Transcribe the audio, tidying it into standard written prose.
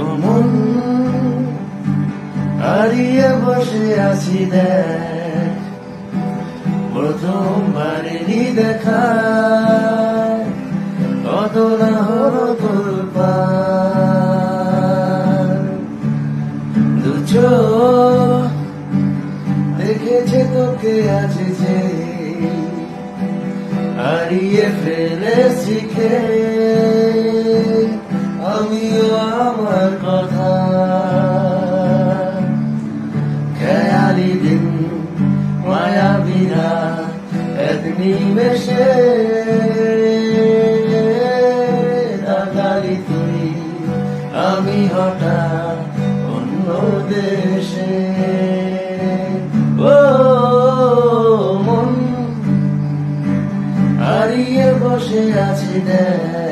ও মন হারিয়ে বসে আছি দেখ, প্রথমবারেরই দেখা কত না হলো তোর পার। দু চোখ দেখেছে তোকে আজ যে, হারিয়ে ফেলে শিখে আমিও আমার কথা। খেয়ালি দিন মায়াবীরা এক নিমেষে দাগালি তুই, আমি হঠাৎ অন্য দেশে। ও মন হারিয়ে বসে আছি দেখ,